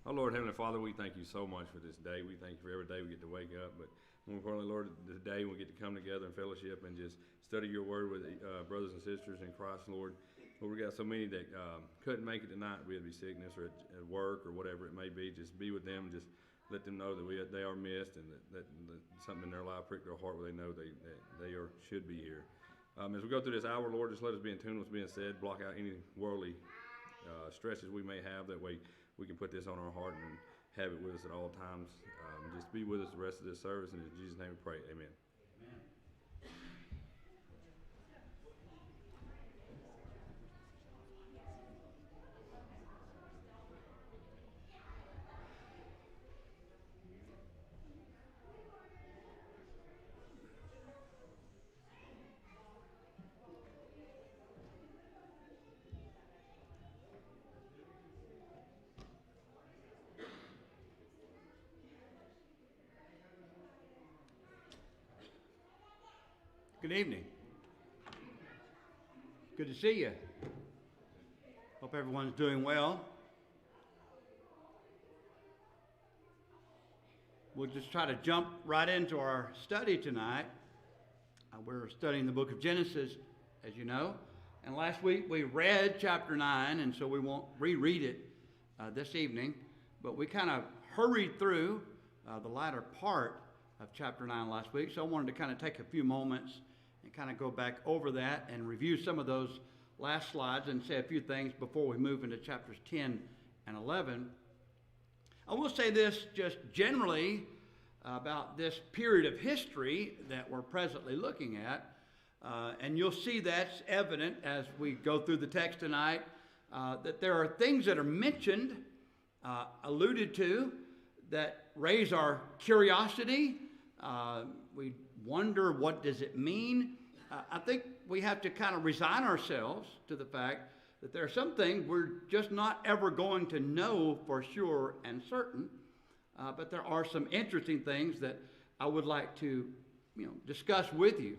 Our Lord, Heavenly Father, we thank you so much for this day. We thank you for every day we get to wake up. But more importantly, Lord, today we get to come together in fellowship and just study your word with brothers and sisters in Christ, Lord. Lord, we got so many that couldn't make it tonight, whether it be sickness or at work or whatever it may be. Just be with them. Just let them know that they are missed and that something in their life pricked their heart where they know that they should be here. As we go through this hour, Lord, just let us be in tune with what's being said. Block out any worldly stresses we may have. That way we can put this on our heart and have it with us at all times. Just be with us the rest of this service. And in Jesus' name we pray. Amen. Good evening. Good to see you. Hope everyone's doing well. We'll just try to jump right into our study tonight. We're studying the book of Genesis, as you know. And last week we read chapter 9, and so we won't reread it this evening. But we kind of hurried through the latter part of chapter 9 last week. So I wanted to kind of take a few moments and kind of go back over that and review some of those last slides and say a few things before we move into chapters 10 and 11. I will say this just generally about this period of history that we're presently looking at, and you'll see that's evident as we go through the text tonight, that there are things that are mentioned, alluded to, that raise our curiosity. We wonder, what does it mean? I think we have to kind of resign ourselves to the fact that there are some things we're just not ever going to know for sure and certain, but there are some interesting things that I would like to discuss with you.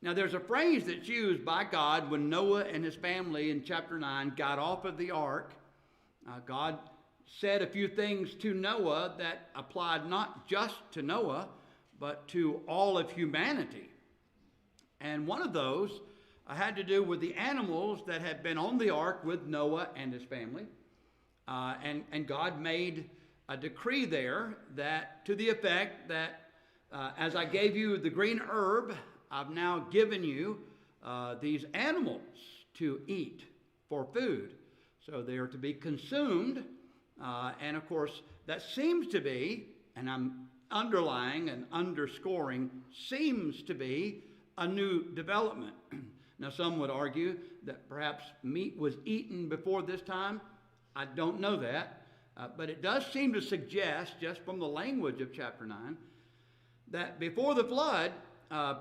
Now, there's a phrase that's used by God when Noah and his family in chapter 9 got off of the ark. God said a few things to Noah that applied not just to Noah, but to all of humanity. And one of those had to do with the animals that had been on the ark with Noah and his family. And God made a decree there that to the effect that as I gave you the green herb, I've now given you these animals to eat for food. So they are to be consumed. And of course, that seems to be, and I'm underlying and underscoring, seems to be a new development. Now, some would argue that perhaps meat was eaten before this time. I don't know that. But it does seem to suggest, just from the language of chapter 9, that before the flood,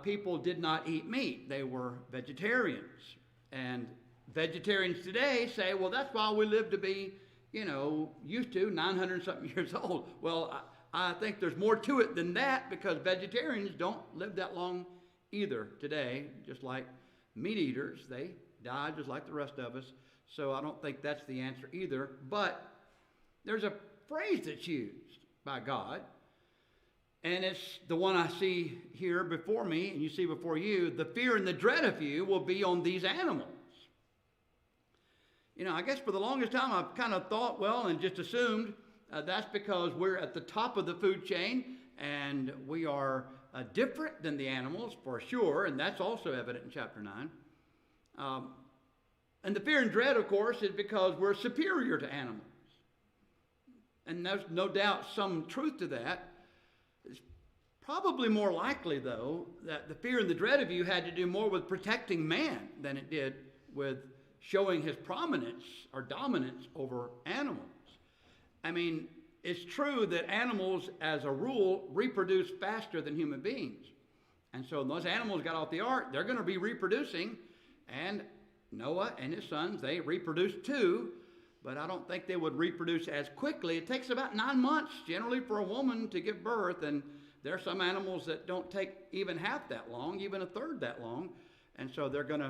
people did not eat meat. They were vegetarians. And vegetarians today say, well, that's why we live to be, used to 900 something years old. Well, I think there's more to it than that, because vegetarians don't live that long either today, just like meat eaters. They die just like the rest of us. So I don't think that's the answer either. But there's a phrase that's used by God, and it's the one I see here before me, and you see before you. The fear and the dread of you will be on these animals. I guess for the longest time I've kind of thought, well, and just assumed that's because we're at the top of the food chain and we are different than the animals for sure, and that's also evident in chapter 9. And the fear and dread, of course, is because we're superior to animals. And there's no doubt some truth to that. It's probably more likely, though, that the fear and the dread of you had to do more with protecting man than it did with showing his prominence or dominance over animals. I mean, it's true that animals, as a rule, reproduce faster than human beings. And so when those animals got off the ark, they're going to be reproducing. And Noah and his sons, they reproduced too. But I don't think they would reproduce as quickly. It takes about 9 months generally for a woman to give birth. And there are some animals that don't take even half that long, even a third that long. And so they're going to,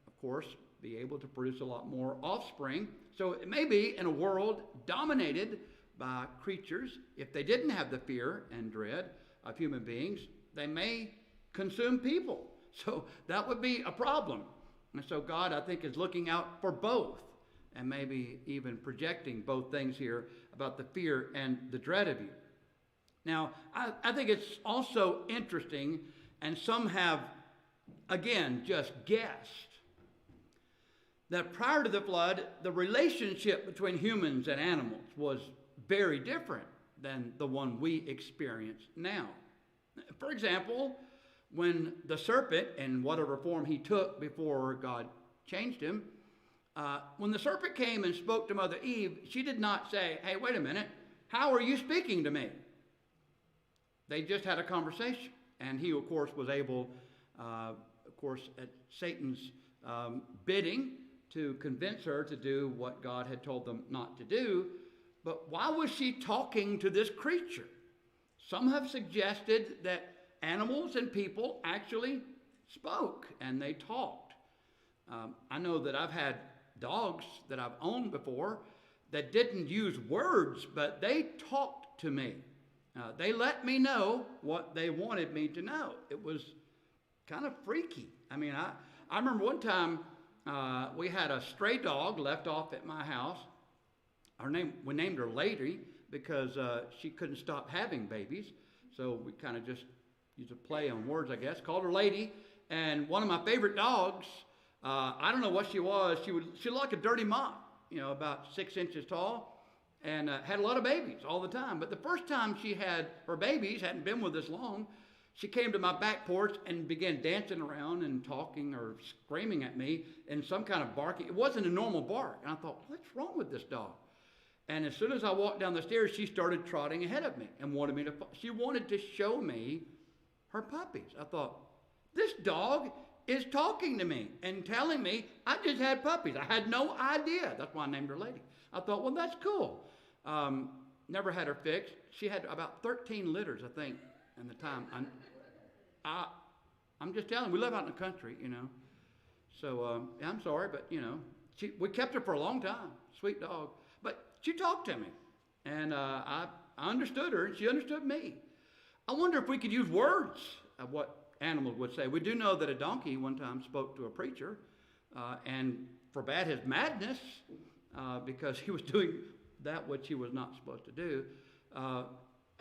of course, be able to produce a lot more offspring. So it may be in a world dominated by creatures. If they didn't have the fear and dread of human beings, they may consume people. So that would be a problem. And so God, I think, is looking out for both, and maybe even projecting both things here about the fear and the dread of you. Now, I think it's also interesting, and some have, again, just guessed, that prior to the flood, the relationship between humans and animals was very different than the one we experience now. For example, when the serpent, in whatever form he took before God changed him, when the serpent came and spoke to Mother Eve, she did not say, "Hey, wait a minute, how are you speaking to me?" They just had a conversation. And he, of course, was able, at Satan's bidding, to convince her to do what God had told them not to do. But why was she talking to this creature? Some have suggested that animals and people actually spoke and they talked. I know that I've had dogs that I've owned before that didn't use words, but they talked to me. They let me know what they wanted me to know. It was kind of freaky. I mean, I remember one time we had a stray dog left off at my house. We named her Lady because she couldn't stop having babies. So we kind of just used a play on words, I guess. Called her Lady. And one of my favorite dogs, I don't know what she was. She looked like a dirty mop, about 6 inches tall. And had a lot of babies all the time. But the first time she had her babies, hadn't been with us long, she came to my back porch and began dancing around and talking or screaming at me in some kind of barking. It wasn't a normal bark. And I thought, what's wrong with this dog? And as soon as I walked down the stairs, she started trotting ahead of me and she wanted to show me her puppies. I thought, this dog is talking to me and telling me I just had puppies. I had no idea. That's why I named her Lady. I thought, well, that's cool. Never had her fixed. She had about 13 litters, I think, in the time. I'm just telling you, we live out in the country, So, I'm sorry, but, we kept her for a long time. Sweet dog. But she talked to me. And I understood her, and she understood me. I wonder if we could use words of what animals would say. We do know that a donkey one time spoke to a preacher and forbade his madness because he was doing that which he was not supposed to do.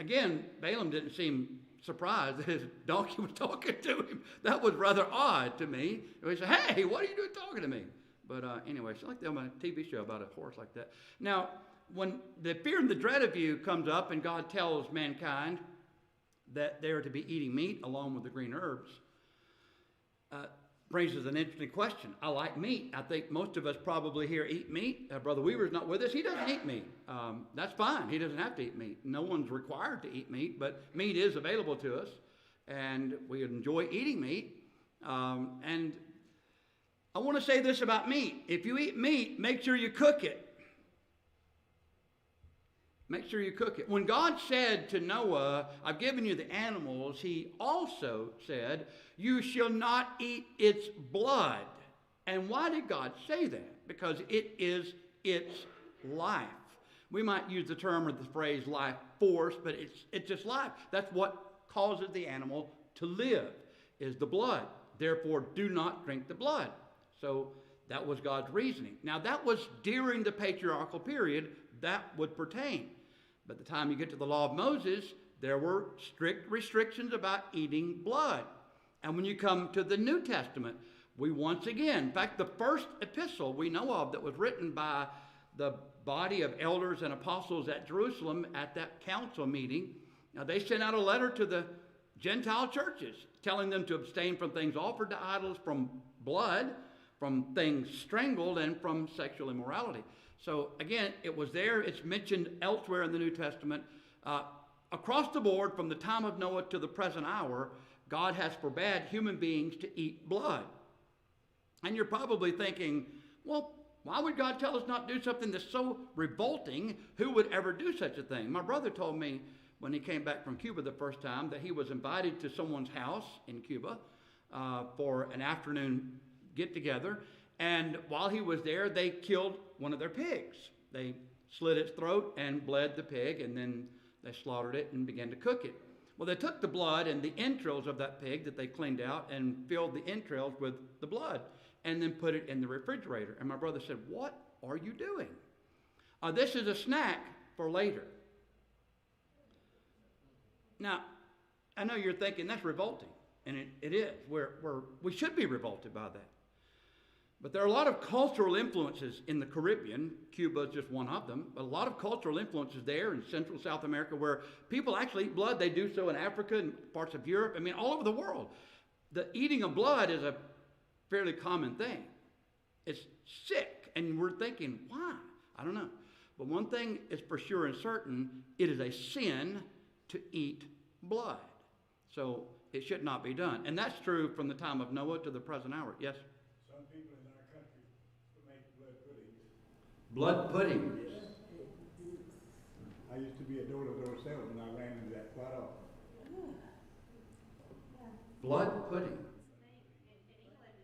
Again, Balaam didn't seem surprised that his donkey was talking to him. That was rather odd to me. He said, "Hey, what are you doing talking to me?" But anyway, it's like on a TV show about a horse like that. Now, when the fear and the dread of you comes up and God tells mankind that they are to be eating meat along with the green herbs, raises an interesting question. I like meat. I think most of us probably here eat meat. Brother Weaver's not with us. He doesn't eat meat. That's fine. He doesn't have to eat meat. No one's required to eat meat, but meat is available to us, and we enjoy eating meat. And I want to say this about meat. If you eat meat, make sure you cook it. Make sure you cook it. When God said to Noah, "I've given you the animals," he also said, "You shall not eat its blood." And why did God say that? Because it is its life. We might use the term or the phrase life force, but it's just life. That's what causes the animal to live, is the blood. Therefore, do not drink the blood. So that was God's reasoning. Now, that was during the patriarchal period. That would pertain. By the time you get to the law of Moses, there were strict restrictions about eating blood. And when you come to the New Testament, we once again, in fact, the first epistle we know of that was written by the body of elders and apostles at Jerusalem at that council meeting, now they sent out a letter to the Gentile churches telling them to abstain from things offered to idols, from blood, from things strangled, and from sexual immorality. So again, it was there. It's mentioned elsewhere in the New Testament. Across the board, from the time of Noah to the present hour, God has forbade human beings to eat blood. And you're probably thinking, well, why would God tell us not to do something that's so revolting? Who would ever do such a thing? My brother told me when he came back from Cuba the first time that he was invited to someone's house in Cuba for an afternoon get-together. And while he was there, they killed one of their pigs. They slit its throat and bled the pig, and then they slaughtered it and began to cook it. Well, they took the blood and the entrails of that pig that they cleaned out and filled the entrails with the blood and then put it in the refrigerator. And my brother said, "What are you doing?" This is a snack for later. Now, I know you're thinking that's revolting, and it is. We should be revolted by that. But there are a lot of cultural influences in the Caribbean. Cuba is just one of them. But a lot of cultural influences there in Central South America where people actually eat blood. They do so in Africa and parts of Europe. I mean, all over the world. The eating of blood is a fairly common thing. It's sick. And we're thinking, why? I don't know. But one thing is for sure and certain, it is a sin to eat blood. So it should not be done. And that's true from the time of Noah to the present hour. Yes? Some people in our country make blood pudding. Blood pudding. I used to be a door-to-door salesman, I ran into that quite often. Blood pudding. In England, it's a thing.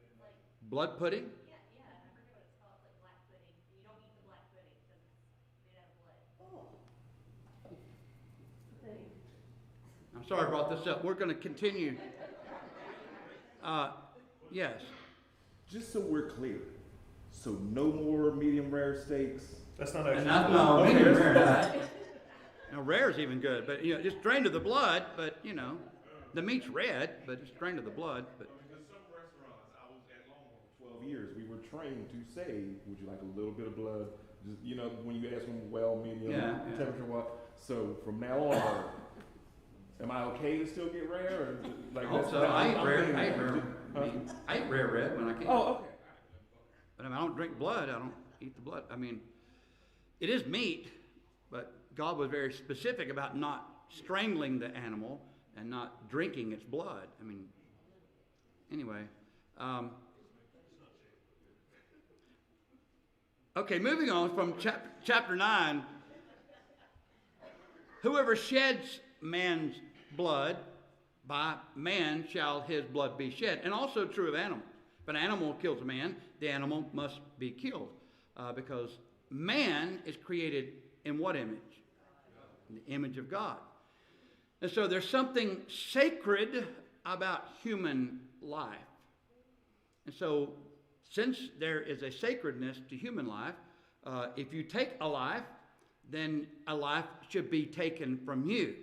It's like, Blood pudding? yeah, I forget what it's called. It's like black pudding. You don't eat the black pudding because it's made out of blood. I'm sorry I brought this up. We're going to continue. Yes. Just so we're clear, so no more medium rare steaks. That's not And actually. no, Okay. medium rare. Now, rare is even good, but it's drained to the blood. But the meat's red, but it's drained to the blood. But Because some restaurants, I was at Longhorn for 12 years, we were trained to say, would you like a little bit of blood? Just, when you ask them, well, medium, Yeah. temperature, what? So from now on, am I okay to still get rare? Or like also, I eat I'm rare. thinking- I eat rare. Huh? I eat rare red when I can. Oh, okay. But I don't drink blood. I don't eat the blood. It is meat, but God was very specific about not strangling the animal and not drinking its blood. Anyway. Okay, moving on from chapter 9. Whoever sheds man's blood, by man shall his blood be shed. And also true of animals. If an animal kills a man, the animal must be killed. Because man is created in what image? In the image of God. And so there's something sacred about human life. And so since there is a sacredness to human life, if you take a life, then a life should be taken from you.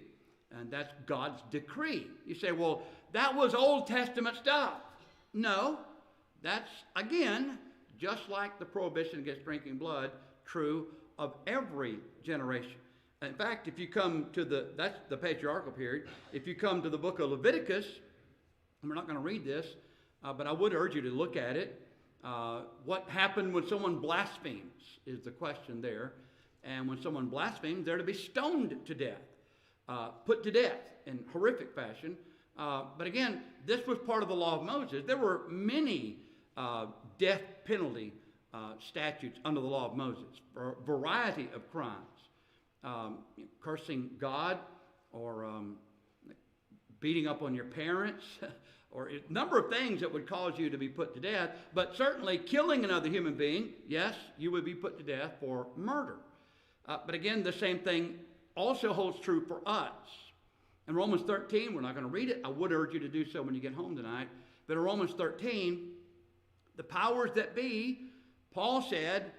And that's God's decree. You say, well, that was Old Testament stuff. No, that's, again, just like the prohibition against drinking blood, true of every generation. In fact, if you come to that's the patriarchal period. If you come to the book of Leviticus, and we're not going to read this, but I would urge you to look at it. What happened when someone blasphemes is the question there. And when someone blasphemes, they're to be stoned to death, put to death in horrific fashion. But again, this was part of the law of Moses. There were many death penalty statutes under the law of Moses for a variety of crimes. Cursing God, or beating up on your parents, or a number of things that would cause you to be put to death. But certainly killing another human being, yes, you would be put to death for murder. But again, the same thing also holds true for us. In Romans 13, we're not going to read it. I would urge you to do so when you get home tonight. But in Romans 13, the powers that be, Paul said,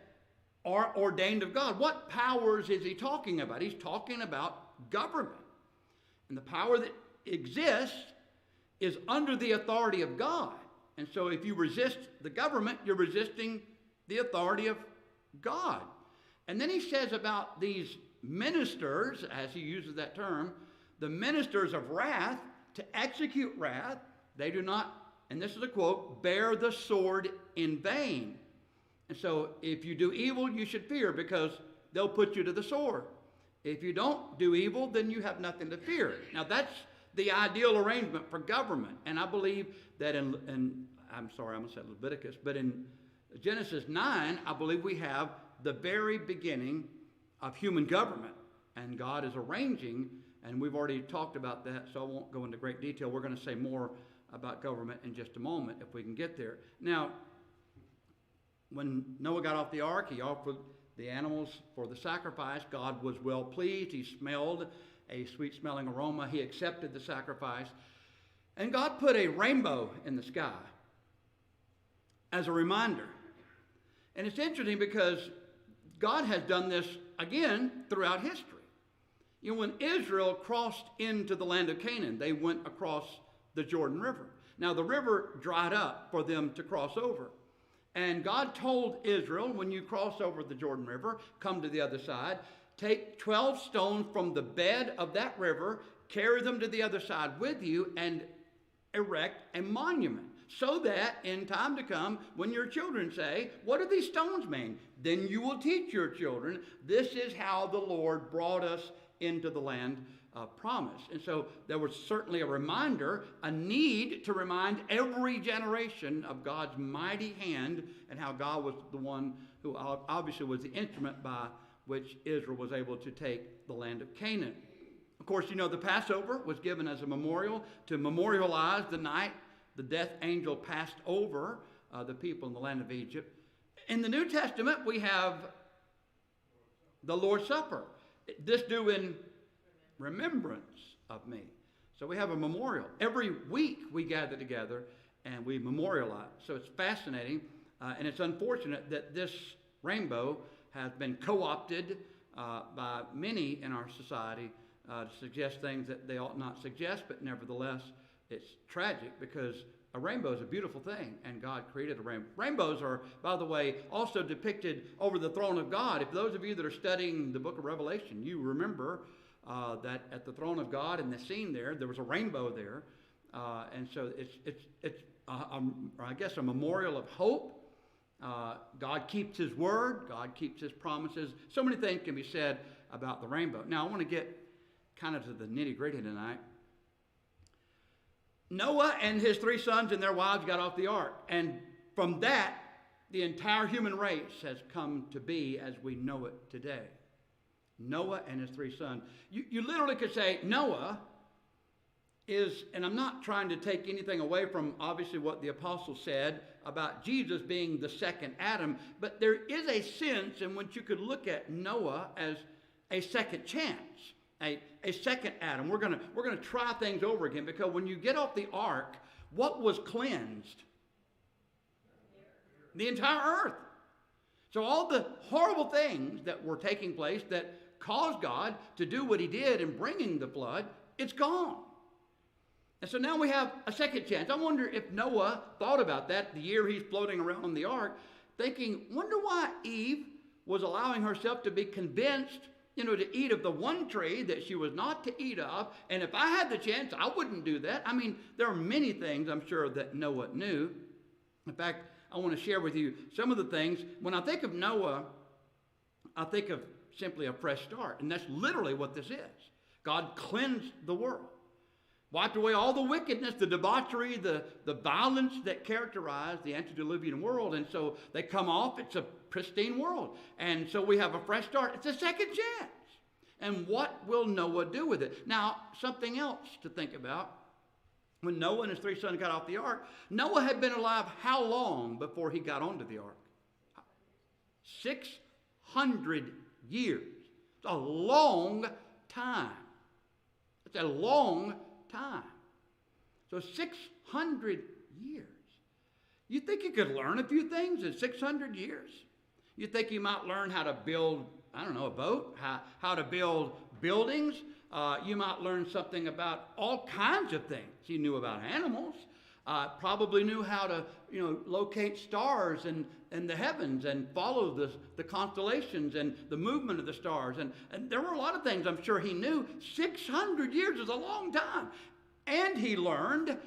are ordained of God. What powers is he talking about? He's talking about government. And the power that exists is under the authority of God. And so if you resist the government, you're resisting the authority of God. And then he says about these ministers, as he uses that term, the ministers of wrath, to execute wrath, they do not, and this is a quote, bear the sword in vain. And so if you do evil, you should fear, because they'll put you to the sword. If you don't do evil, then you have nothing to fear. Now that's the ideal arrangement for government. And I believe that in I'm sorry, I'm going to say Leviticus, but in Genesis 9, I believe we have the very beginning of human government. And God is arranging, and we've already talked about that, so I won't go into great detail. We're going to say more about government in just a moment if we can get there. Now, when Noah got off the ark, he offered the animals for the sacrifice. God was well pleased. He smelled a sweet-smelling aroma. He accepted the sacrifice. And God put a rainbow in the sky as a reminder. And it's interesting because God has done this again throughout history. You know, when Israel crossed into the land of Canaan, they went across the Jordan River. Now, the river dried up for them to cross over. And God told Israel, when you cross over the Jordan River, come to the other side, take 12 stones from the bed of that river, carry them to the other side with you, and erect a monument, so that in time to come, when your children say, what do these stones mean? Then you will teach your children, this is how the Lord brought us into the land of promise. And so there was certainly a reminder, a need to remind every generation of God's mighty hand and how God was the one who obviously was the instrument by which Israel was able to take the land of Canaan. Of course, you know, the Passover was given as a memorial to memorialize the night the death angel passed over the people in the land of Egypt. In the New Testament, we have the Lord's Supper. This do in remembrance of me. So we have a memorial. Every week we gather together and we memorialize. So it's fascinating, and it's unfortunate that this rainbow has been co-opted by many in our society to suggest things that they ought not suggest, but nevertheless, it's tragic because a rainbow is a beautiful thing, and God created a rainbow. Rainbows are, by the way, also depicted over the throne of God. If those of you that are studying the book of Revelation, you remember that at the throne of God, in the scene there was a rainbow there, and so it's I guess a memorial of hope. God keeps His word. God keeps His promises. So many things can be said about the rainbow. Now, I want to get kind of to the nitty-gritty tonight. Noah and his 3 sons and their wives got off the ark. And from that, the entire human race has come to be as we know it today. Noah and his 3 sons. You literally could say Noah is, and I'm not trying to take anything away from obviously what the apostle said about Jesus being the second Adam, but there is a sense in which you could look at Noah as a second chance. A second Adam. We're gonna try things over again, because when you get off the ark, what was cleansed? The entire earth. So all the horrible things that were taking place that caused God to do what He did in bringing the flood, it's gone. And so now we have a second chance. I wonder if Noah thought about that the year he's floating around on the ark, thinking, wonder why Eve was allowing herself to be convinced, to eat of the one tree that she was not to eat of. And if I had the chance, I wouldn't do that. I mean, there are many things I'm sure that Noah knew. In fact, I want to share with you some of the things. When I think of Noah, I think of simply a fresh start. And that's literally what this is. God cleansed the world. Wiped away all the wickedness, the debauchery, the violence that characterized the antediluvian world. And so they come off. It's a pristine world. And so we have a fresh start. It's a second chance. And what will Noah do with it? Now, something else to think about. When Noah and his 3 sons got off the ark, Noah had been alive how long before he got onto the ark? 600 years. It's a long time. It's a long time. So 600 years. You think you could learn a few things in 600 years? You think you might learn how to build, I don't know, a boat, how to build buildings. You might learn something about all kinds of things. You knew about animals. Probably knew how to, locate stars in the heavens and follow the constellations and the movement of the stars. And there were a lot of things I'm sure he knew. 600 years is a long time. And he learned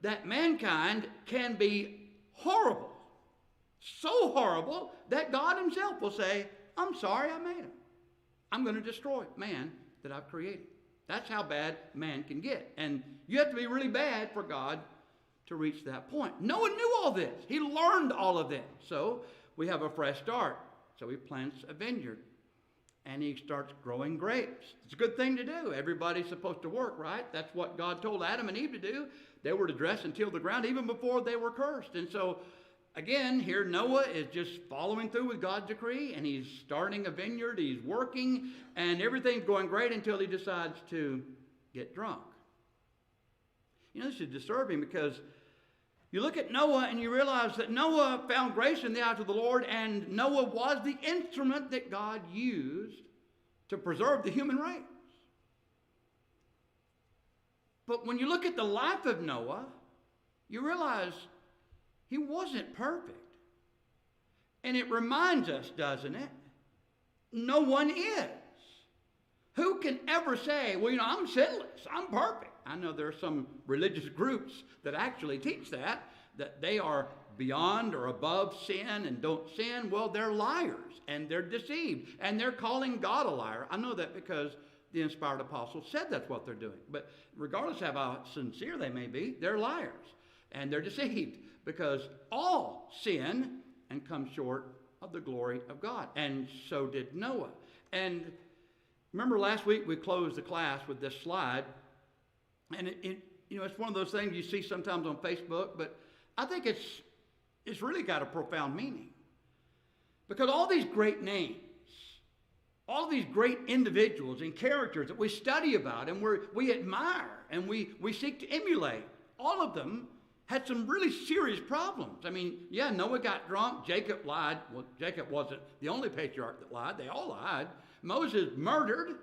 that mankind can be horrible. So horrible that God Himself will say, I'm sorry I made him. I'm going to destroy man that I've created. That's how bad man can get. And you have to be really bad for God to reach that point. Noah knew all this. He learned all of this. So we have a fresh start. So he plants a vineyard. And he starts growing grapes. It's a good thing to do. Everybody's supposed to work, right? That's what God told Adam and Eve to do. They were to dress and till the ground even before they were cursed. And so again, here Noah is just following through with God's decree, and he's starting a vineyard, he's working, and everything's going great until he decides to get drunk. You know, this is disturbing because you look at Noah and you realize that Noah found grace in the eyes of the Lord, and Noah was the instrument that God used to preserve the human race. But when you look at the life of Noah, you realize he wasn't perfect. And it reminds us, doesn't it? No one is. Who can ever say, well, you know, I'm sinless, I'm perfect? I know there are some religious groups that actually teach that they are beyond or above sin and don't sin. Well, they're liars and they're deceived and they're calling God a liar. I know that because the inspired apostle said that's what they're doing. But regardless of how sincere they may be, they're liars and they're deceived because all sin and come short of the glory of God. And so did Noah. And remember last week we closed the class with this slide. And it's one of those things you see sometimes on Facebook, but I think it's really got a profound meaning. Because all these great names, all these great individuals and characters that we study about and we admire and we seek to emulate, all of them had some really serious problems. I mean, yeah, Noah got drunk, Jacob lied. Well, Jacob wasn't the only patriarch that lied. They all lied. Moses murdered.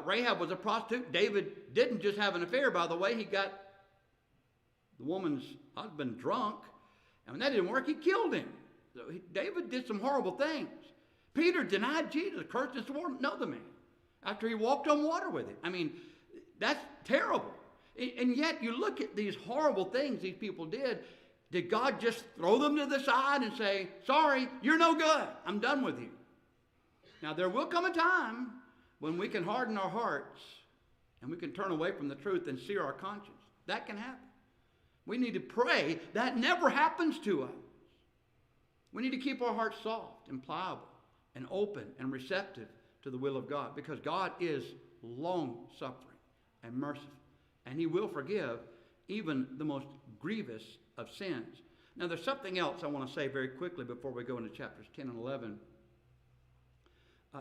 Rahab was a prostitute. David didn't just have an affair, by the way. He got the woman's husband drunk. And when that didn't work, he killed him. So David did some horrible things. Peter denied Jesus, cursed and swore to know the man after he walked on water with him. I mean, that's terrible. And yet you look at these horrible things these people did. Did God just throw them to the side and say, sorry, you're no good. I'm done with you. Now, there will come a time when we can harden our hearts and we can turn away from the truth and sear our conscience. That can happen. We need to pray that never happens to us. We need to keep our hearts soft and pliable and open and receptive to the will of God, because God is long-suffering and merciful, and he will forgive even the most grievous of sins. Now, there's something else I want to say very quickly before we go into chapters 10 and 11.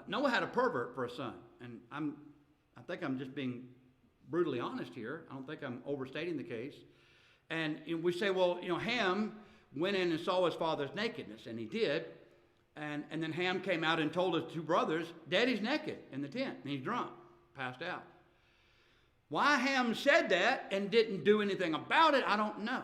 Noah had a pervert for a son, and I think I'm just being brutally honest here. I don't think I'm overstating the case. And we say, well, Ham went in and saw his father's nakedness, and he did. And then Ham came out and told his two brothers, Daddy's naked in the tent, and he's drunk, passed out. Why Ham said that and didn't do anything about it, I don't know.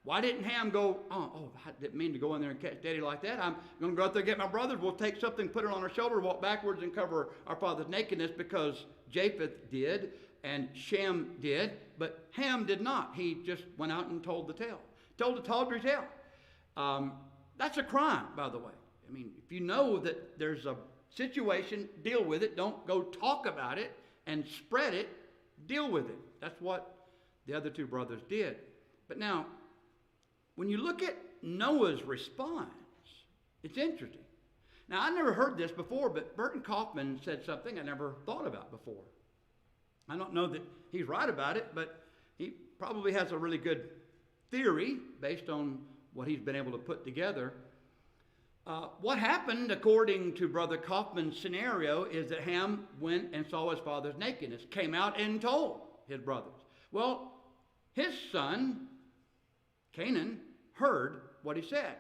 Why didn't Ham go, I didn't mean to go in there and catch Daddy like that. I'm going to go out there and get my brothers. We'll take something, put it on our shoulder, walk backwards and cover our father's nakedness, because Japheth did and Shem did, but Ham did not. He just went out and told the tale. Told a tawdry tale. That's a crime, by the way. I mean, if you know that there's a situation, deal with it. Don't go talk about it and spread it. Deal with it. That's what the other two brothers did. But now, when you look at Noah's response, it's interesting. Now, I never heard this before, but Burton Kaufman said something I never thought about before. I don't know that he's right about it, but he probably has a really good theory based on what he's been able to put together. What happened, according to Brother Kaufman's scenario, is that Ham went and saw his father's nakedness, came out and told his brothers. Well, his son, Canaan, heard what he said.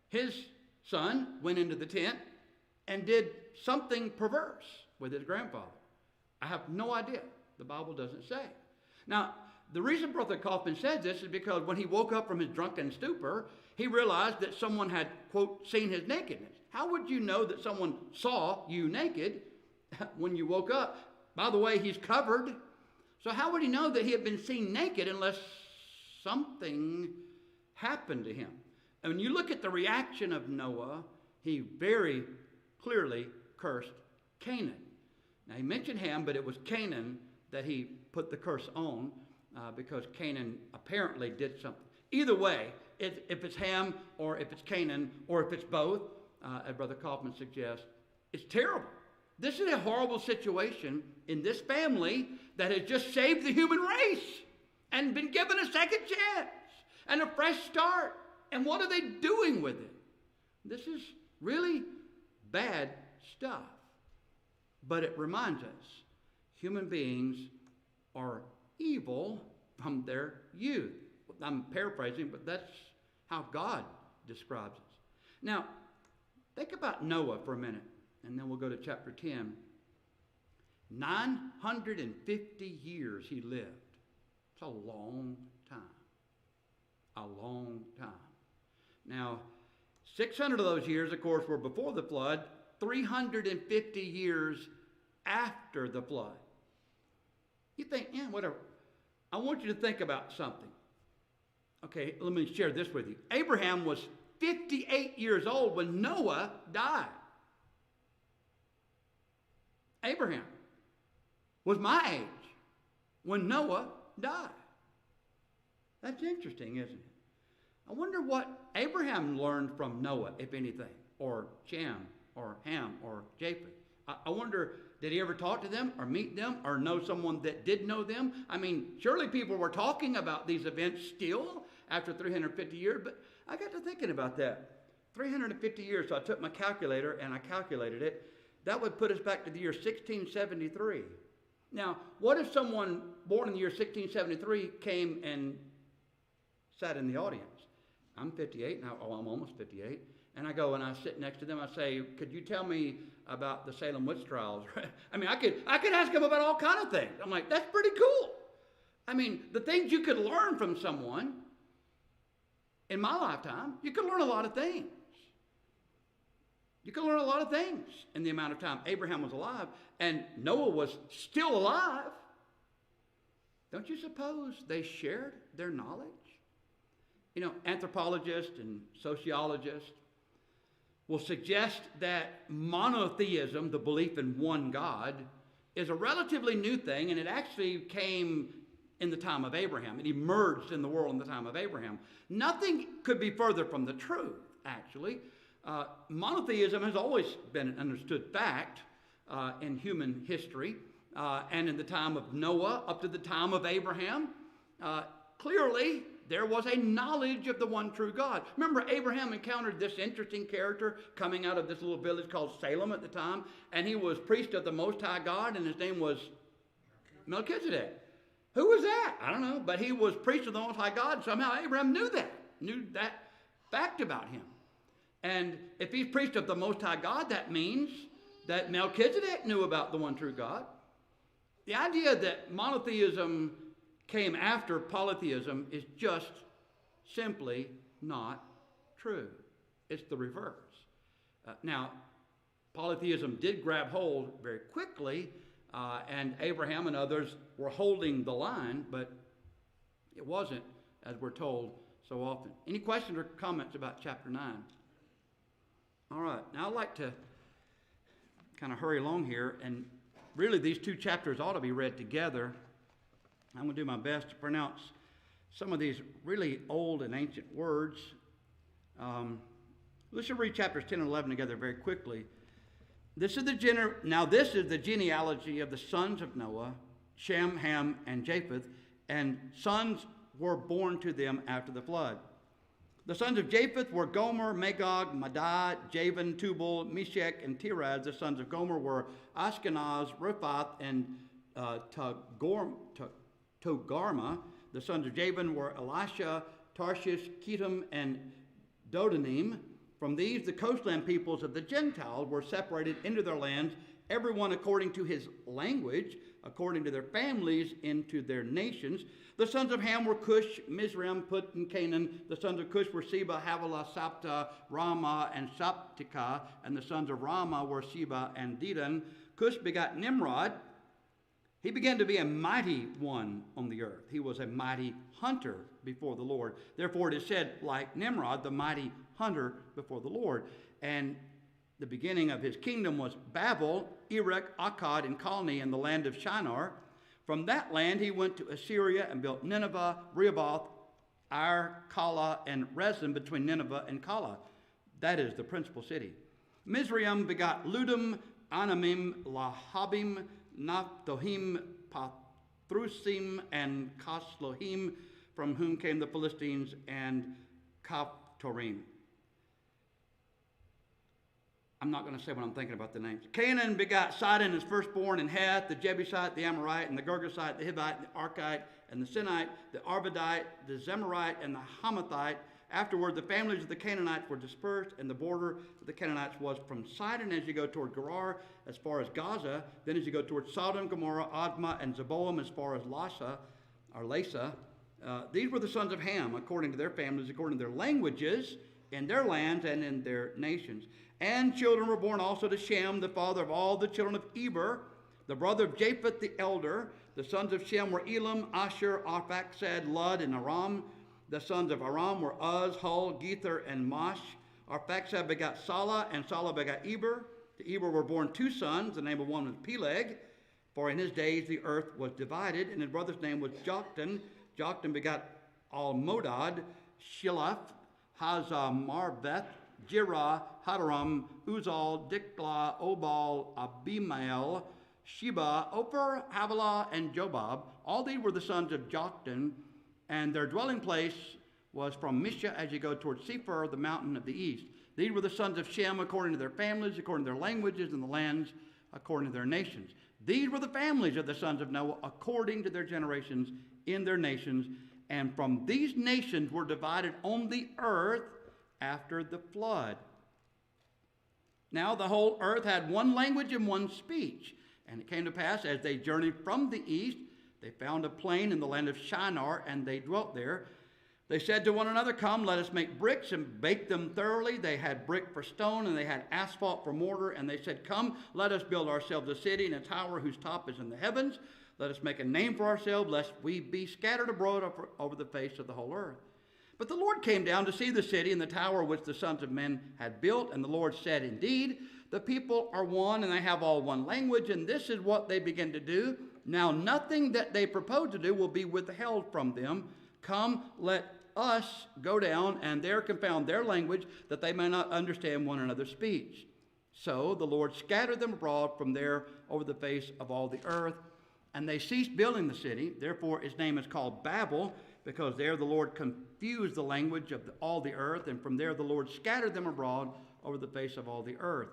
His son went into the tent and did something perverse with his grandfather. I have no idea. The Bible doesn't say. Now, the reason Brother Kaufman says this is because when he woke up from his drunken stupor, he realized that someone had, quote, seen his nakedness. How would you know that someone saw you naked when you woke up? By the way, he's covered. So how would he know that he had been seen naked unless something happened to him? And when you look at the reaction of Noah, he very clearly cursed Canaan. Now, he mentioned Ham, but it was Canaan that he put the curse on because Canaan apparently did something. Either way, if it's Ham or if it's Canaan or if it's both, as Brother Kaufman suggests, it's terrible. This is a horrible situation in this family that has just saved the human race and been given a second chance and a fresh start. And what are they doing with it? This is really bad stuff. But it reminds us, human beings are evil from their youth. I'm paraphrasing, but that's how God describes us. Now, think about Noah for a minute, and then we'll go to chapter 10. 950 years he lived. It's a long time. A long time. Now, 600 of those years, of course, were before the flood. 350 years after the flood. You think, yeah, whatever. I want you to think about something. Okay, let me share this with you. Abraham was 58 years old when Noah died. Abraham was my age when Noah died. That's interesting, isn't it? I wonder what Abraham learned from Noah, if anything, or Shem, or Ham, or Japheth. I wonder, did he ever talk to them, or meet them, or know someone that did know them? I mean, surely people were talking about these events still after 350 years, but I got to thinking about that. 350 years, so I took my calculator and I calculated it. That would put us back to the year 1673. Now, what if someone born in the year 1673 came and sat in the audience? I'm 58 now. Oh, I'm almost 58. And I go and I sit next to them. I say, could you tell me about the Salem witch trials? I mean, I could ask them about all kind of things. I'm like, that's pretty cool. I mean, the things you could learn from someone in my lifetime, you could learn a lot of things. You could learn a lot of things in the amount of time Abraham was alive and Noah was still alive. Don't you suppose they shared their knowledge? You know, anthropologists and sociologists will suggest that monotheism, the belief in one God, is a relatively new thing, and it actually came in the time of Abraham. It emerged in the world in the time of Abraham. Nothing could be further from the truth, actually. Monotheism has always been an understood fact in human history, and in the time of Noah up to the time of Abraham. Clearly, there was a knowledge of the one true God. Remember, Abraham encountered this interesting character coming out of this little village called Salem at the time, and he was priest of the Most High God, and his name was Melchizedek. Who was that? I don't know, but he was priest of the Most High God. Somehow Abraham knew that fact about him. And if he's priest of the Most High God, that means that Melchizedek knew about the one true God. The idea that monotheism came after polytheism is just simply not true. It's the reverse. Now, polytheism did grab hold very quickly, and Abraham and others were holding the line, but it wasn't, as we're told so often. Any questions or comments about chapter 9? All right, now I'd like to kind of hurry along here, and really these two chapters ought to be read together. I'm going to do my best to pronounce some of these really old and ancient words. Let's just read chapters 10 and 11 together very quickly. This is the genealogy of the sons of Noah, Shem, Ham, and Japheth, and sons were born to them after the flood. The sons of Japheth were Gomer, Magog, Madai, Javan, Tubal, Meshech, and Tiras. The sons of Gomer were Ashkenaz, Rephath, and Togarmah. The sons of Javan were Elisha, Tarshish, Kittim, and Dodanim. From these, the coastland peoples of the Gentiles were separated into their lands, everyone according to his language, according to their families, into their nations. The sons of Ham were Cush, Mizraim, Put, and Canaan. The sons of Cush were Seba, Havilah, Sapta, Ramah, and Saptikah. And the sons of Ramah were Sheba and Dedan. Cush begot Nimrod. He began to be a mighty one on the earth. He was a mighty hunter before the Lord. Therefore it is said, like Nimrod, the mighty hunter before the Lord. And the beginning of his kingdom was Babel, Erech, Akkad, and Calneh in the land of Shinar. From that land he went to Assyria and built Nineveh, Rehoboth, Ar, Kala, and Rezin between Nineveh and Kala. That is the principal city. Mizraim begot Ludum, Anamim, Lahabim, Naphtohim, Pathrusim, and Kaslohim, from whom came the Philistines, and Kaphtorim. Now, I'm not going to say what I'm thinking about the names. Canaan begot Sidon, his firstborn, and Heth, the Jebusite, the Amorite, and the Girgasite, the Hivite, the Archite, and the Sinite, the Arvadite, the Zemarite, and the Hamathite. Afterward, the families of the Canaanites were dispersed, and the border of the Canaanites was from Sidon as you go toward Gerar, as far as Gaza. Then as you go toward Sodom, Gomorrah, Admah, and Zeboim, as far as Lasa. These were the sons of Ham, according to their families, according to their languages, in their lands and in their nations. And children were born also to Shem, the father of all the children of Eber, the brother of Japheth the elder. The sons of Shem were Elam, Asher, Arphaxad, Lud, and Aram. The sons of Aram were Uz, Hul, Gether, and Mosh. Arphaxad begot Salah, and Salah begot Eber. To Eber were born two sons. The name of one was Peleg, for in his days the earth was divided, and his brother's name was Joktan. Joktan begot Almodad, Shilaf, Hazamarbeth, Jirah, Hadaram, Uzal, Diklah, Obal, Abimael, Sheba, Oper, Havilah, and Jobab. All these were the sons of Joktan, and their dwelling place was from Misha as you go toward Sephir, the mountain of the east. These were the sons of Shem according to their families, according to their languages, and the lands according to their nations. These were the families of the sons of Noah according to their generations in their nations. And from these nations were divided on the earth after the flood. Now the whole earth had one language and one speech. And it came to pass, as they journeyed from the east, they found a plain in the land of Shinar, and they dwelt there. They said to one another, "Come, let us make bricks and bake them thoroughly." They had brick for stone, and they had asphalt for mortar. And they said, "Come, let us build ourselves a city and a tower whose top is in the heavens. Let us make a name for ourselves, lest we be scattered abroad over the face of the whole earth." But the Lord came down to see the city and the tower which the sons of men had built. And the Lord said, "Indeed, the people are one, and they have all one language, and this is what they begin to do. Now nothing that they propose to do will be withheld from them. Come, let us go down and there confound their language, that they may not understand one another's speech." So the Lord scattered them abroad from there over the face of all the earth, and they ceased building the city. Therefore its name is called Babel, because there the Lord confused the language of all the earth, and from there the Lord scattered them abroad over the face of all the earth.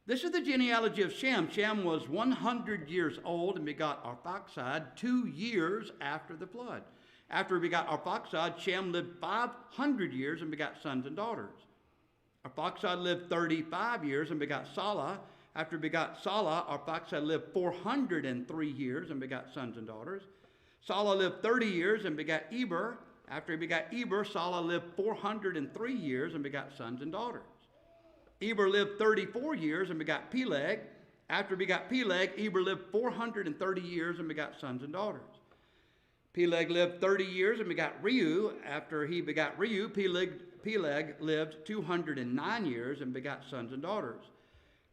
This is the genealogy of Shem. Shem was 100 years old and begot Arphaxad 2 years after the flood. After he begot Arphaxad, Shem lived 500 years and begot sons and daughters. Arphaxad lived 35 years and begot Salah. After he begot Salah, Arphaxad lived 403 years and begot sons and daughters. Salah lived 30 years and begot Eber. After he begot Eber, Salah lived 403 years and begot sons and daughters. Eber lived 34 years and begot Peleg. After he begot Peleg, Eber lived 430 years and begot sons and daughters. Peleg lived 30 years and begot Reu. After he begot Reu, Peleg lived 209 years and begot sons and daughters.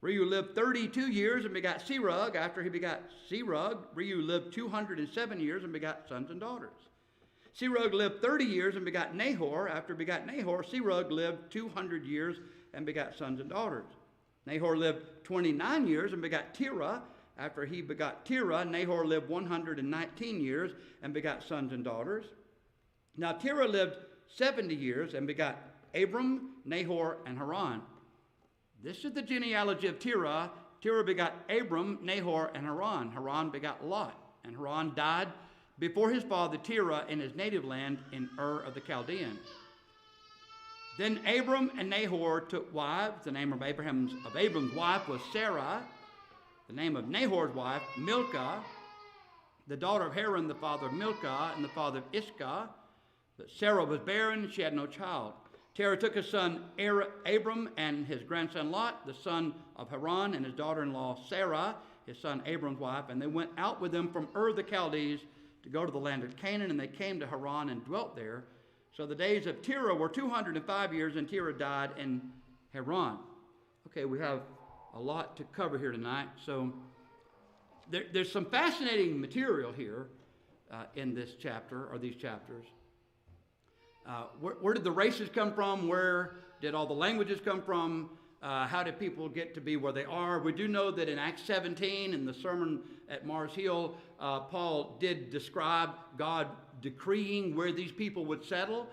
Reu lived 32 years and begot Serug. After he begot Serug, Reu lived 207 years and begot sons and daughters. Serug lived 30 years and begot Nahor. After he begot Nahor, Serug lived 200 years and begot sons and daughters. Nahor lived 29 years and begot Terah. After he begot Terah, Nahor lived 119 years and begot sons and daughters. Now Terah lived 70 years and begot Abram, Nahor, and Haran. This is the genealogy of Terah. Terah begot Abram, Nahor, and Haran. Haran begot Lot. And Haran died before his father Terah in his native land in Ur of the Chaldeans. Then Abram and Nahor took wives. The name of Abram's wife was Sarah. The name of Nahor's wife, Milcah, the daughter of Haran, the father of Milcah, and the father of Iscah. But Sarah was barren, and she had no child. Terah took his son Abram and his grandson Lot, the son of Haran, and his daughter-in-law Sarah, his son Abram's wife, and they went out with them from Ur the Chaldees to go to the land of Canaan, and they came to Haran and dwelt there. So the days of Terah were 205 years, and Terah died in Haran. Okay, we have a lot to cover here tonight. So there's some fascinating material here in this chapter, or these chapters. Where did the races come from? Where did all the languages come from? How did people get to be where they are? We do know that in Acts 17, in the sermon at Mars Hill, Paul did describe God decreeing where these people would settle,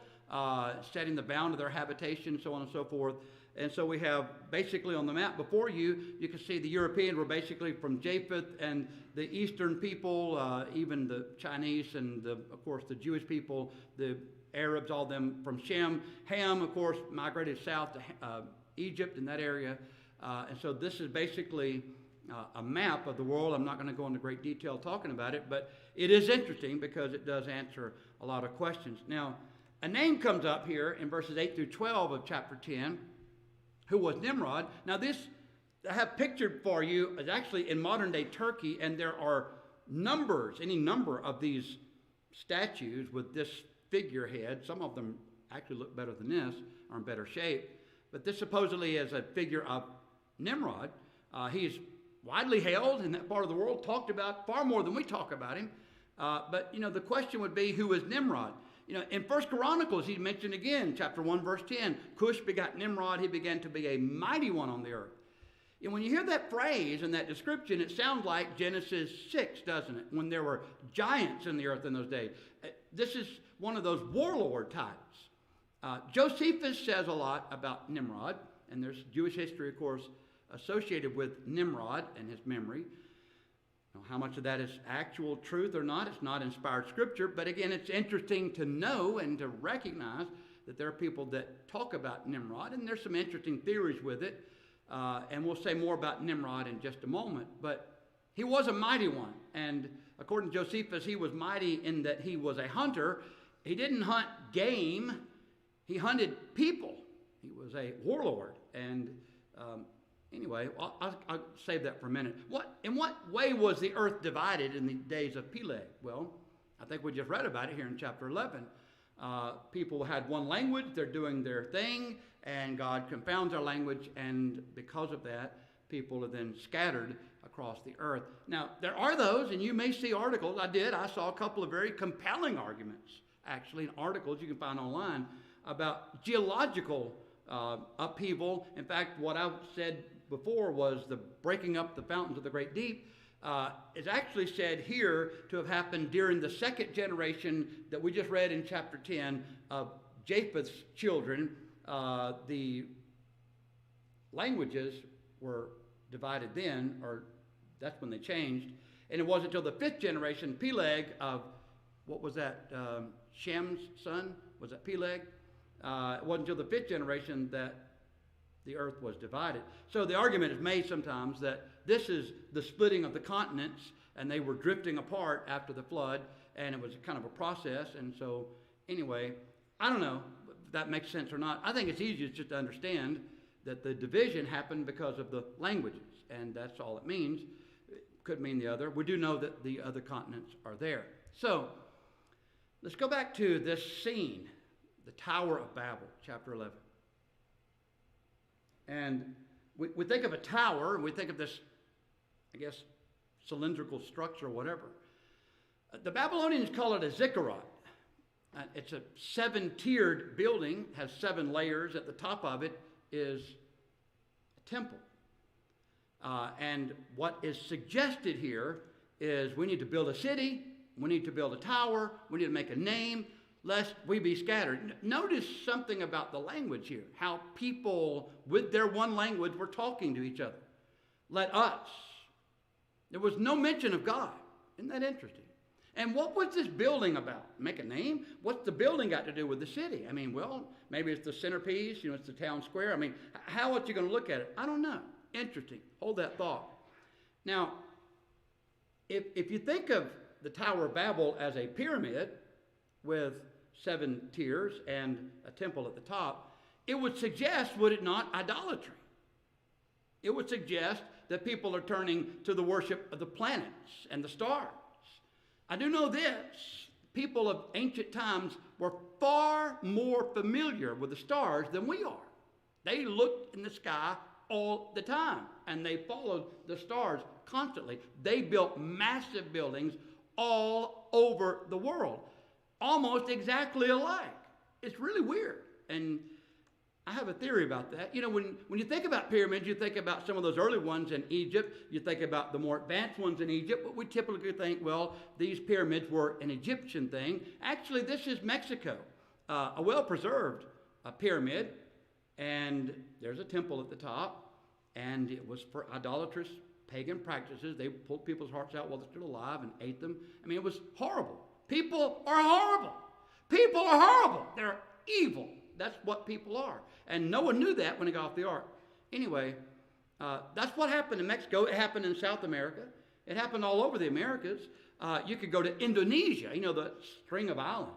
setting the bound of their habitation, so on and so forth. And so we have basically on the map before you, you can see the Europeans were basically from Japheth, and the Eastern people, even the Chinese and, of course, the Jewish people, the Arabs, all them from Shem. Ham, of course, migrated south to Egypt in that area. And so this is basically a map of the world. I'm not going to go into great detail talking about it, but it is interesting because it does answer a lot of questions. Now, a name comes up here in verses 8 through 12 of chapter 10, who was Nimrod. Now, this I have pictured for you is actually in modern-day Turkey, and there are numbers, any number of these statues with this figurehead. Some of them actually look better than this, are in better shape. But this supposedly is a figure of Nimrod. He's widely hailed in that part of the world, talked about far more than we talk about him. But, the question would be, who is Nimrod? In 1 Chronicles, he's mentioned again, chapter 1, verse 10, Cush begot Nimrod, he began to be a mighty one on the earth. And when you hear that phrase and that description, it sounds like Genesis 6, doesn't it? When there were giants in the earth in those days. This is one of those warlord types. Josephus says a lot about Nimrod, and there's Jewish history, of course, associated with Nimrod and his memory. How much of that is actual truth or not, it's not inspired scripture, but again, it's interesting to know and to recognize that there are people that talk about Nimrod, and there's some interesting theories with it, and we'll say more about Nimrod in just a moment, but he was a mighty one, and according to Josephus, he was mighty in that he was a hunter. He didn't hunt game, he hunted people. He was a warlord, and anyway, I'll save that for a minute. In what way was the earth divided in the days of Peleg? Well, I think we just read about it here in chapter 11. People had one language, they're doing their thing, and God confounds our language, and because of that, people are then scattered across the earth. Now, there are those, and you may see articles. I saw a couple of very compelling arguments, actually, in articles you can find online about geological upheaval. In fact, what I said before was the breaking up the fountains of the great deep is actually said here to have happened during the second generation that we just read in chapter 10 of Japheth's children. The languages were divided then, or that's when they changed, and it wasn't until the fifth generation, Peleg, of what was that, Shem's son? Was that Peleg? It wasn't until the fifth generation that the earth was divided. So the argument is made sometimes that this is the splitting of the continents, and they were drifting apart after the flood, and it was kind of a process. And so anyway, I don't know if that makes sense or not. I think it's easiest just to understand that the division happened because of the languages, and that's all it means. It could mean the other. We do know that the other continents are there. So let's go back to this scene, the Tower of Babel, chapter 11. And we think of a tower, and we think of this, I guess, cylindrical structure or whatever. The Babylonians call it a ziggurat. It's a 7-tiered building, has 7 layers. At the top of it is a temple. And what is suggested here is we need to build a city, we need to build a tower, we need to make a name, lest we be scattered. Notice something about the language here, how people with their one language were talking to each other. Let us. There was no mention of God. Isn't that interesting? And what was this building about? Make a name? What's the building got to do with the city? I mean, well, maybe it's the centerpiece, it's the town square. I mean, how are you going to look at it? I don't know. Interesting. Hold that thought. Now, if you think of the Tower of Babel as a pyramid with 7 tiers and a temple at the top, it would suggest, would it not, idolatry. It would suggest that people are turning to the worship of the planets and the stars. I do know this. People of ancient times were far more familiar with the stars than we are. They looked in the sky all the time, and they followed the stars constantly. They built massive buildings all over the world, almost exactly alike. It's really weird, and I have a theory about that. When you think about pyramids, you think about some of those early ones in Egypt. You think about the more advanced ones in Egypt, but we typically think, well, these pyramids were an Egyptian thing. Actually, this is Mexico, a well-preserved pyramid. And there's a temple at the top, and it was for idolatrous pagan practices. They pulled people's hearts out while they're still alive and ate them. I mean, it was horrible. People are horrible. People are horrible. They're evil. That's what people are. And no one knew that when he got off the ark. Anyway, that's what happened in Mexico. It happened in South America. It happened all over the Americas. You could go to Indonesia, the string of islands,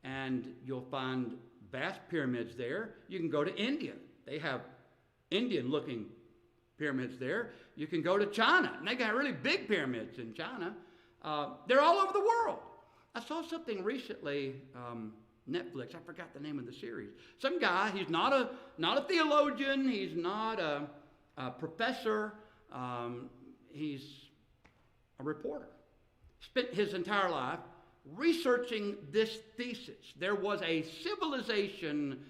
and you'll find vast pyramids there. You can go to India. They have Indian-looking pyramids there. You can go to China, and they got really big pyramids in China. They're all over the world. I saw something recently, Netflix. I forgot the name of the series. Some guy. He's not a theologian. He's not a professor. He's a reporter. Spent his entire life researching this thesis. There was a civilization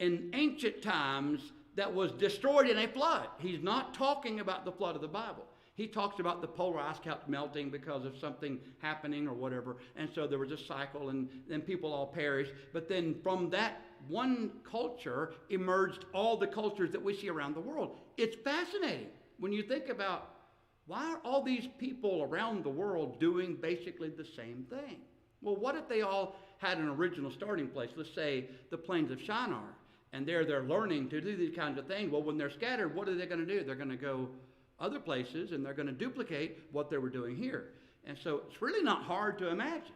in ancient times that was destroyed in a flood. He's not talking about the flood of the Bible. He talks about the polar ice caps melting because of something happening or whatever. And so there was a cycle, and then people all perished. But then from that one culture emerged all the cultures that we see around the world. It's fascinating when you think about, why are all these people around the world doing basically the same thing? Well, what if they all had an original starting place? Let's say the plains of Shinar, and they're learning to do these kinds of things. Well, when they're scattered, what are they going to do? They're going to go other places, and they're going to duplicate what they were doing here. And so it's really not hard to imagine.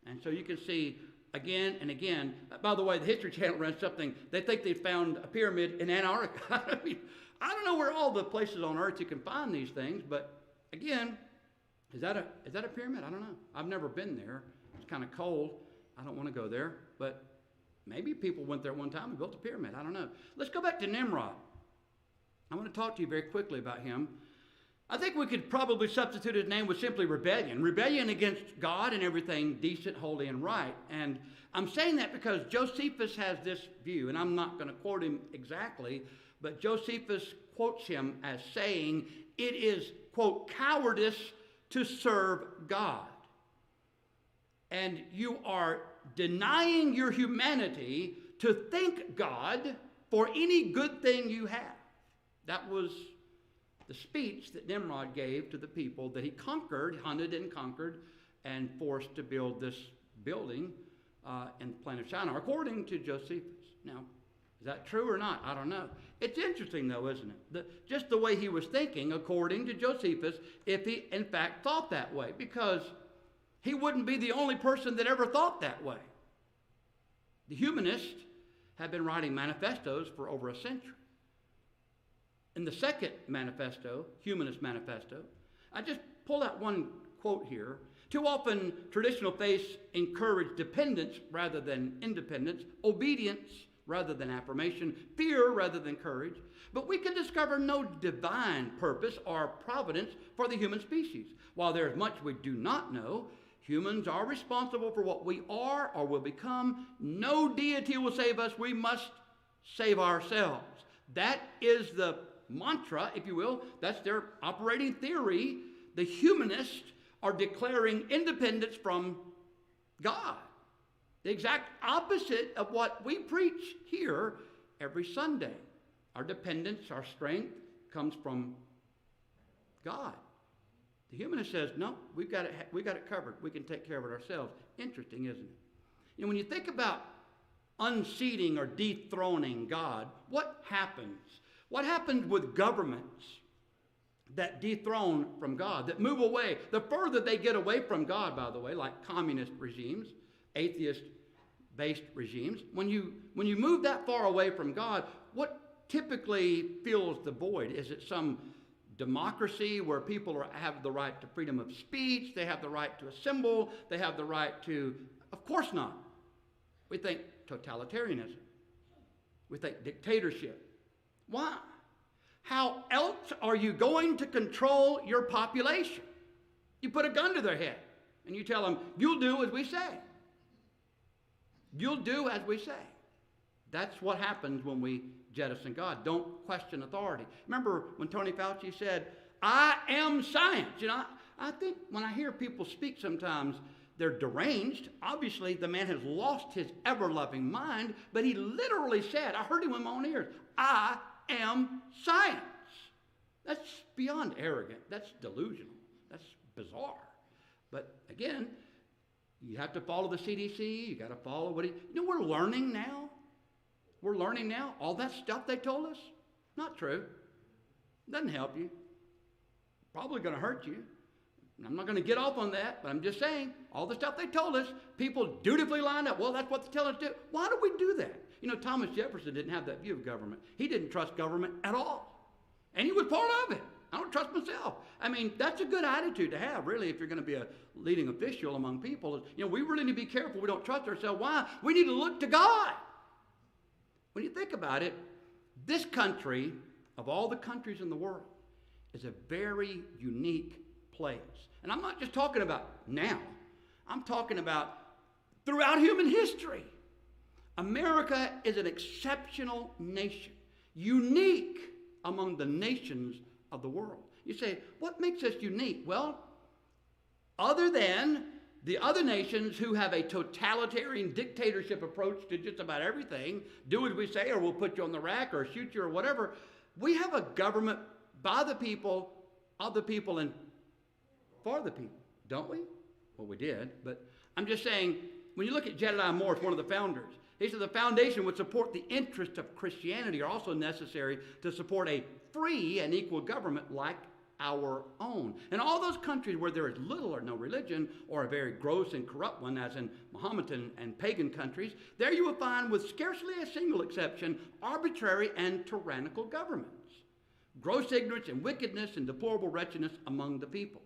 And so you can see again and again. By the way, the History Channel ran something. They think they found a pyramid in Antarctica. I mean, I don't know where all the places on earth you can find these things, but again, is that a pyramid? I don't know. I've never been there. It's kind of cold. I don't want to go there, but maybe people went there one time and built a pyramid. I don't know. Let's go back to Nimrod. I want to talk to you very quickly about him. I think we could probably substitute his name with simply rebellion. Rebellion against God and everything decent, holy, and right. And I'm saying that because Josephus has this view, and I'm not going to quote him exactly, but Josephus quotes him as saying, it is, quote, cowardice to serve God. And you are denying your humanity to thank God for any good thing you have. That was the speech that Nimrod gave to the people that he conquered, hunted and conquered, and forced to build this building in the plain of Shinar, according to Josephus. Now, is that true or not? I don't know. It's interesting, though, isn't it? Just the way he was thinking, according to Josephus, if he, in fact, thought that way, because he wouldn't be the only person that ever thought that way. The humanists have been writing manifestos for over a century. In the second manifesto, Humanist Manifesto, I just pull out one quote here. Too often, traditional faiths encourage dependence rather than independence, obedience rather than affirmation, fear rather than courage. But we can discover no divine purpose or providence for the human species. While there is much we do not know, humans are responsible for what we are or will become. No deity will save us. We must save ourselves. That is the mantra, if you will. That's their operating theory. The humanists are declaring independence from God. The exact opposite of what we preach here every Sunday. Our dependence, our strength comes from God. The humanist says, no, we got it covered. We can take care of it ourselves. Interesting, isn't it? When you think about unseating or dethroning God, what happens? What happens with governments that dethrone from God, that move away? The further they get away from God, by the way, like communist regimes, atheist-based regimes, when you move that far away from God, what typically fills the void? Is it some democracy where people have the right to freedom of speech, they have the right to assemble, they have the right to... Of course not. We think totalitarianism. We think dictatorship. Why? How else are you going to control your population? You put a gun to their head and you tell them, you'll do as we say. You'll do as we say. That's what happens when we jettison God. Don't question authority. Remember when Tony Fauci said, I am science. I think when I hear people speak sometimes, They're deranged. Obviously, the man has lost his ever-loving mind, but he literally said, I heard him in my own ears, I am science. That's beyond arrogant. That's delusional. That's bizarre. But again, you have to follow the CDC. You got to follow what we're learning now. We're learning now. All that stuff they told us, not true. Doesn't help you. Probably going to hurt you. And I'm not going to get off on that, but I'm just saying, all the stuff they told us, people dutifully lined up. Well, that's what they tell us to do. Why do we do that? You know, Thomas Jefferson didn't have that view of government. He didn't trust government at all. And he was part of it. I don't trust myself. I mean, that's a good attitude to have, really, if you're going to be a leading official among people. You know, we really need to be careful we don't trust ourselves. Why? We need to look to God. When you think about it, this country, of all the countries in the world, is a very unique place. And I'm not just talking about now. I'm talking about throughout human history. America is an exceptional nation, unique among the nations of the world. You say, what makes us unique? Well, other than the other nations who have a totalitarian dictatorship approach to just about everything, do as we say or we'll put you on the rack or shoot you or whatever, we have a government by the people, of the people, and for the people, don't we? Well, we did, but I'm just saying, when you look at Jedediah Morse, one of the founders, he said the foundation would support the interests of Christianity are also necessary to support a free and equal government like our own. In all those countries where there is little or no religion, or a very gross and corrupt one, as in Mohammedan and pagan countries, there you will find, with scarcely a single exception, arbitrary and tyrannical governments, gross ignorance and wickedness and deplorable wretchedness among the people.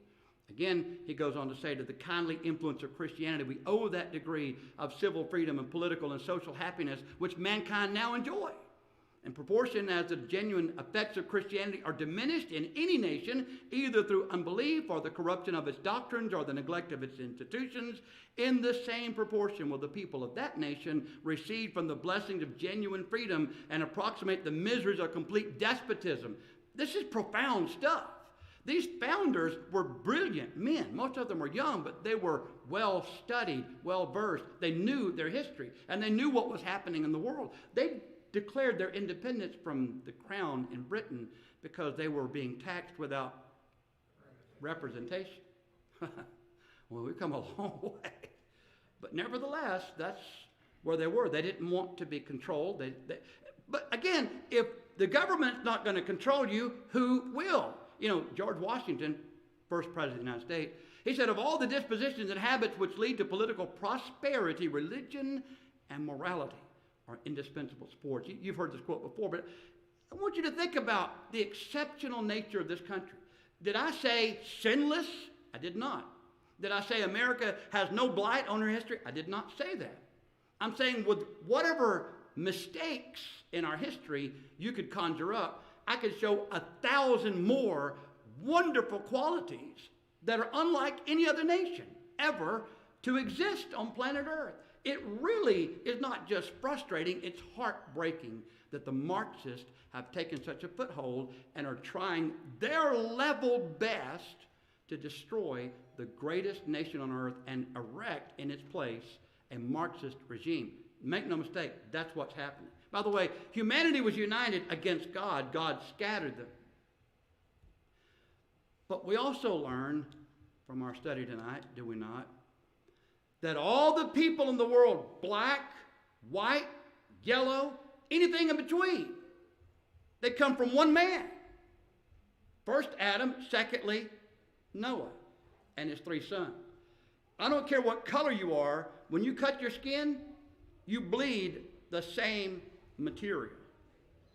Again, he goes on to say, to the kindly influence of Christianity, we owe that degree of civil freedom and political and social happiness which mankind now enjoy. In proportion as the genuine effects of Christianity are diminished in any nation, either through unbelief or the corruption of its doctrines or the neglect of its institutions, in the same proportion will the people of that nation receive from the blessings of genuine freedom and approximate the miseries of complete despotism. This is profound stuff. These founders were brilliant men. Most of them were young, but they were well studied, well versed. They knew their history, and they knew what was happening in the world. They declared their independence from the crown in Britain because they were being taxed without representation. Well, we've come a long way. But nevertheless, that's where they were. They didn't want to be controlled. But again, if the government's not going to control you, who will? You know, George Washington, first president of the United States, he said, of all the dispositions and habits which lead to political prosperity, religion and morality are indispensable supports. You've heard this quote before, but I want you to think about the exceptional nature of this country. Did I say sinless? I did not. Did I say America has no blight on her history? I did not say that. I'm saying with whatever mistakes in our history you could conjure up, I could show 1,000 more wonderful qualities that are unlike any other nation ever to exist on planet Earth. It really is not just frustrating, it's heartbreaking that the Marxists have taken such a foothold and are trying their level best to destroy the greatest nation on earth and erect in its place a Marxist regime. Make no mistake, that's what's happening. By the way, humanity was united against God. God scattered them. But we also learn from our study tonight, do we not, that all the people in the world, black, white, yellow, anything in between, they come from one man. First Adam, secondly Noah and his 3 sons. I don't care what color you are, when you cut your skin, you bleed the same material.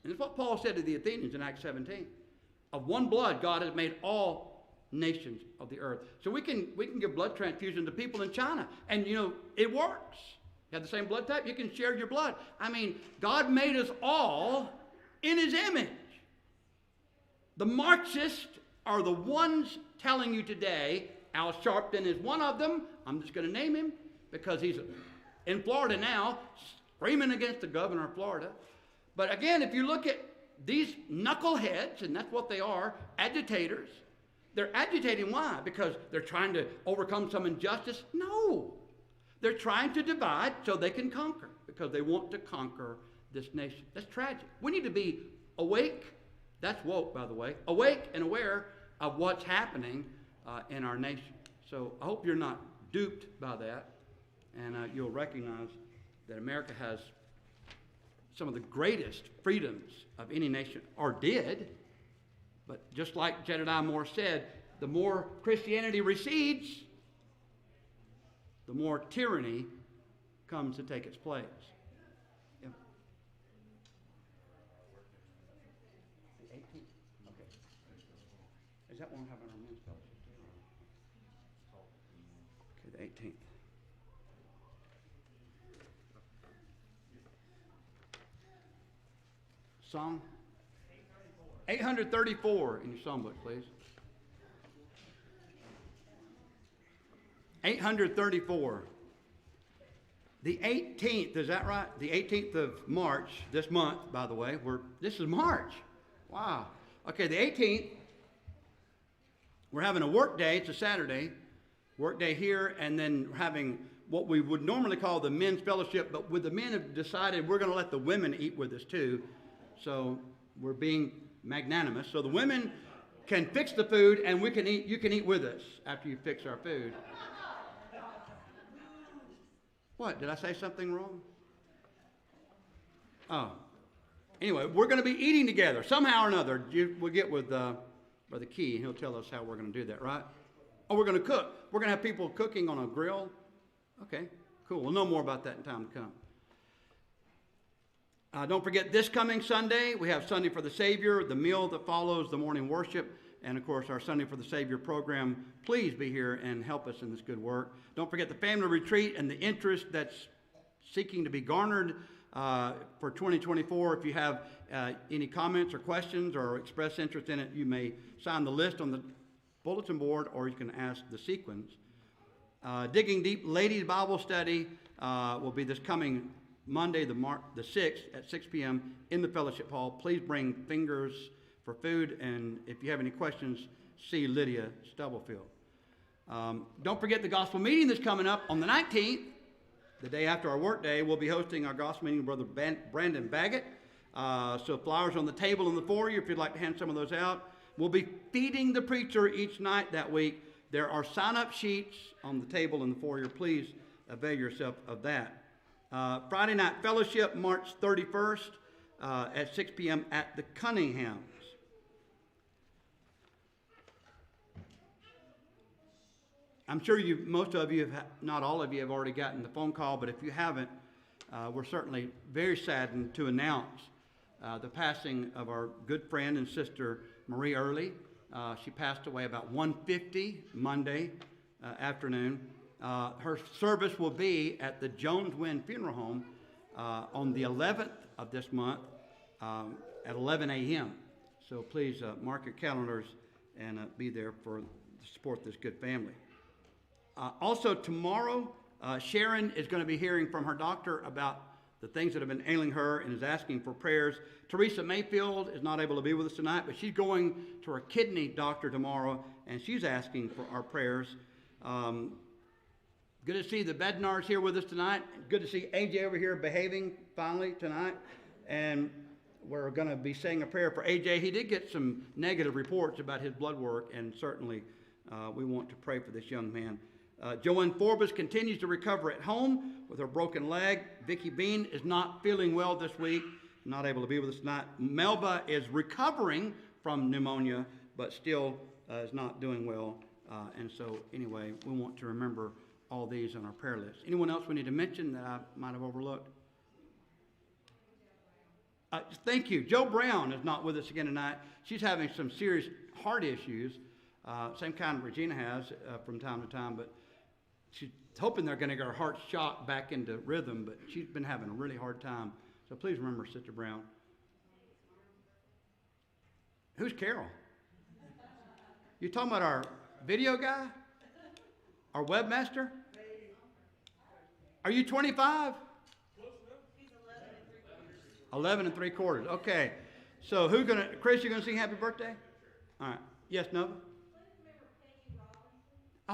And it's what Paul said to the Athenians in Acts 17. Of one blood, God has made all nations of the earth. So we can give blood transfusion to people in China, and you know, it works. You have the same blood type, you can share your blood. I mean, God made us all in his image. The Marxists are the ones telling you today, Al Sharpton is one of them. I'm just going to name him because he's in Florida now, screaming against the governor of Florida. But again, if you look at these knuckleheads, and that's what they are, agitators, They're agitating. Why? Because they're trying to overcome some injustice? No. They're trying to divide so they can conquer, because they want to conquer this nation. That's tragic. We need to be awake. That's woke, by the way. Awake and aware of what's happening in our nation. So I hope you're not duped by that, and you'll recognize that America has some of the greatest freedoms of any nation, or did. But just like Jedediah Moore said, the more Christianity recedes, the more tyranny comes to take its place. Yeah. The 18th? Okay. Is that one having our men's fellowship too? Okay, the 18th. Song? 834 in your songbook, please. 834. The 18th, is that right? The 18th of March, this month, by the way. This is March. Wow. Okay, the 18th, we're having a work day. It's a Saturday. Work day here, and then we're having what we would normally call the men's fellowship, but with the men have decided we're going to let the women eat with us too. So we're being magnanimous. So the women can fix the food, and we can eat. You can eat with us after you fix our food. What? Did I say something wrong? Oh. Anyway, we're going to be eating together somehow or another. We'll get with Brother Key, and he'll tell us how we're going to do that, right? Oh, we're going to cook. We're going to have people cooking on a grill. Okay, cool. We'll know more about that in time to come. Don't forget, this coming Sunday, we have Sunday for the Savior, the meal that follows the morning worship, and of course our Sunday for the Savior program. Please be here and help us in this good work. Don't forget the family retreat and the interest that's seeking to be garnered for 2024. If you have any comments or questions or express interest in it, you may sign the list on the bulletin board, or you can ask the sequence. Digging Deep Ladies Bible Study will be this coming Monday, the 6th at 6 p.m. in the fellowship hall. Please bring fingers for food, and if you have any questions, see Lydia Stubblefield. Don't forget the gospel meeting that's coming up on the 19th, the day after our work day. We'll be hosting our gospel meeting with Brother Brandon Baggett. So flowers on the table in the foyer if you'd like to hand some of those out. We'll be feeding the preacher each night that week. There are sign-up sheets on the table in the foyer. Please avail yourself of that. Friday night fellowship, March 31st at 6 p.m. at the Cunninghams. I'm sure most of you, not all of you, have already gotten the phone call, but if you haven't, we're certainly very saddened to announce the passing of our good friend and sister, Marie Early. She passed away about 1:50 Monday afternoon. Her service will be at the Jones Wynn Funeral Home on the 11th of this month at 11 a.m. So please mark your calendars and be there to support this good family. Also tomorrow, Sharon is going to be hearing from her doctor about the things that have been ailing her and is asking for prayers. Teresa Mayfield is not able to be with us tonight, but she's going to her kidney doctor tomorrow, and she's asking for our prayers. Good to see the Bednars here with us tonight. Good to see AJ over here behaving finally tonight. And we're going to be saying a prayer for AJ. He did get some negative reports about his blood work, and certainly we want to pray for this young man. Joanne Forbes continues to recover at home with her broken leg. Vicki Bean is not feeling well this week, not able to be with us tonight. Melba is recovering from pneumonia, but still is not doing well. And so anyway, we want to remember all these on our prayer list. Anyone else we need to mention that I might have overlooked? Thank you. Joe Brown is not with us again tonight. She's having some serious heart issues, same kind Regina has from time to time, but she's hoping they're going to get her heart shot back into rhythm, but she's been having a really hard time. So please remember Sister Brown. Who's Carol? You talking about our video guy? Our webmaster? Are you 25? 11 3/4. Okay. So who's gonna? Chris, you gonna sing happy birthday? All right. Yes, Nova.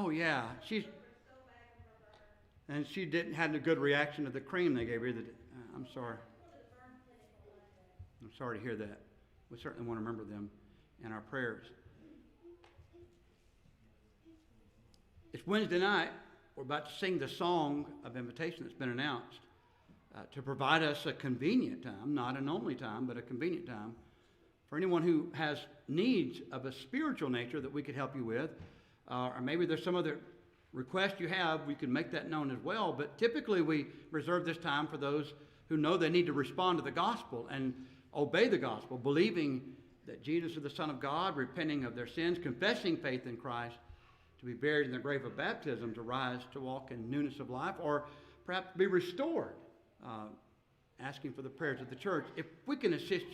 Oh yeah, and she hadn't a good reaction to the cream they gave her either. I'm sorry. I'm sorry to hear that. We certainly want to remember them in our prayers. It's Wednesday night. We're about to sing the song of invitation that's been announced to provide us a convenient time, not an only time, but a convenient time for anyone who has needs of a spiritual nature that we could help you with, or maybe there's some other request you have, we can make that known as well. But typically we reserve this time for those who know they need to respond to the gospel and obey the gospel, believing that Jesus is the Son of God, repenting of their sins, confessing faith in Christ, to be buried in the grave of baptism, to rise to walk in newness of life, or perhaps be restored, asking for the prayers of the church. If we can assist